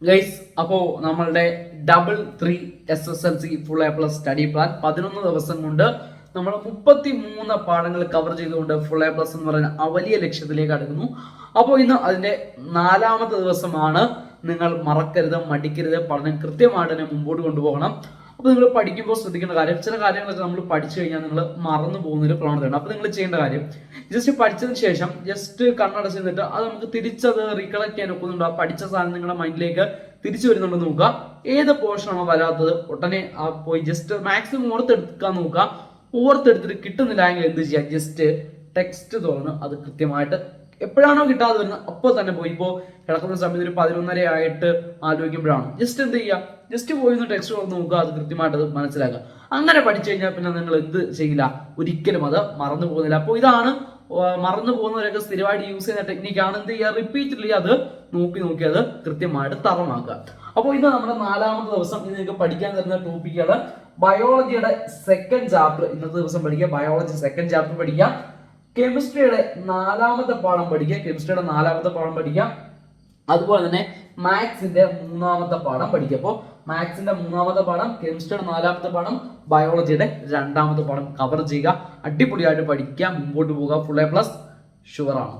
Guys, അപ്പോൾ നമ്മളുടെ DEEL full A+ study plan 11 ദിവസം കൊണ്ട് നമ്മൾ 33 പാഠങ്ങൾ കവർ ചെയ്തുകൊണ്ട് ഫുൾ A+ എന്ന് പറയുന്ന ആ വലിയ ലക്ഷ്യത്തിലേക്ക് അടുക്കുന്നു. അപ്പോൾ ഇന്ന് അതിന്റെ 4ാമത്തെ ദിവസമാണ്. നിങ്ങൾ മറക്കരുത്, മടിക്കരുത്, പഠനം കൃത്യമായിട്ട് തന്നെ മുമ്പോട്ട് കൊണ്ടുപോകണം. അപ്പോൾ നിങ്ങൾ പഠിക്കുമ്പോൾ ശ്രദ്ധിക്കേണ്ട കാര്യം, ചില കാര്യങ്ങളൊക്കെ നമ്മൾ പഠിച്ചു കഴിഞ്ഞാൽ നിങ്ങൾ മറന്നു പോകുന്നൊരു പ്രവണതയാണ്. അപ്പോൾ നിങ്ങൾ ചെയ്യേണ്ട കാര്യം, ജസ്റ്റ് പഠിച്ചതിന് ശേഷം ജസ്റ്റ് കണ്ണടച്ച് നിന്നിട്ട് അത് നമുക്ക് തിരിച്ചത് റീകളക്ട് ചെയ്യാൻ ഒക്കുന്നുണ്ടോ, ആ പഠിച്ച സാധനം നിങ്ങളുടെ മൈൻഡിലേക്ക് തിരിച്ചു വരുന്നുണ്ടോ നോക്കുക. ഏത് പോർഷനാണോ വരാത്തത് ഉടനെ പോയി ജസ്റ്റ് മാക്സിമം ഓർത്തെടുക്കാൻ നോക്കുക. ഓർത്തെടുത്തിട്ട് കിട്ടുന്നില്ല എങ്കിൽ എന്ത് ചെയ്യുക, ജസ്റ്റ് ടെക്സ്റ്റ് തുറന്ന് അത് കൃത്യമായിട്ട് എപ്പോഴാണോ കിട്ടാതെ വരുന്നത് അപ്പോൾ തന്നെ പോയി. ഇപ്പോൾ കിടക്കുന്ന സമയത്ത് ഒരു 11:30 ആയിട്ട് ആലോചിക്കുമ്പോഴാണ് ജസ്റ്റ് എന്ത് ചെയ്യുക, ജസ്റ്റ് പോയി ഒന്ന് ടെക്സ്റ്റ് തുറന്ന് നോക്കുക, അത് കൃത്യമായിട്ട് അത് മനസ്സിലാക്കുക. അങ്ങനെ പഠിച്ചു കഴിഞ്ഞാൽ പിന്നെ നിങ്ങൾ എന്ത് ചെയ്യില്ല, ഒരിക്കലും അത് മറന്നു പോകുന്നില്ല. അപ്പോൾ ഇതാണ് മറന്നു പോകുന്നവരൊക്കെ സ്ഥിരമായിട്ട് യൂസ് ചെയ്യുന്ന ടെക്നിക്കാണ്. എന്ത് ചെയ്യുക, റിപ്പീറ്റ്ലി അത് നോക്കി അത് കൃത്യമായിട്ട് തറമാക്കുക. അപ്പോൾ ഇത് നമ്മുടെ 4ാമത്തെ ദിവസം. ഇത് നിങ്ങൾക്ക് പഠിക്കാൻ തരുന്ന ടോപ്പിക്കുകൾ ബയോളജിയുടെ 2nd ചാപ്റ്റർ ഇന്നത്തെ ദിവസം പഠിക്കുക. ബയോളജി 2nd ചാപ്റ്റർ പഠിക്കുക. കെമിസ്ട്രിയുടെ 4ാമത്തെ പാഠം പഠിക്കുക. അതുപോലെ തന്നെ മാത്സിന്റെ 3ാമത്തെ പാഠം പഠിക്കുക. അപ്പോൾ മാത്സിന്റെ 3ാമത്തെ പാഠം, കെമിസ്ട്രിയുടെ 4ാമത്തെ പാഠം, ബയോളജിയുടെ 2ാമത്തെ പാഠം കവർ ചെയ്യുക. അടിപൊളിയായിട്ട് പഠിക്കുക, മുമ്പോട്ട് പോകുക. Full A+ ഷുവറാണ്.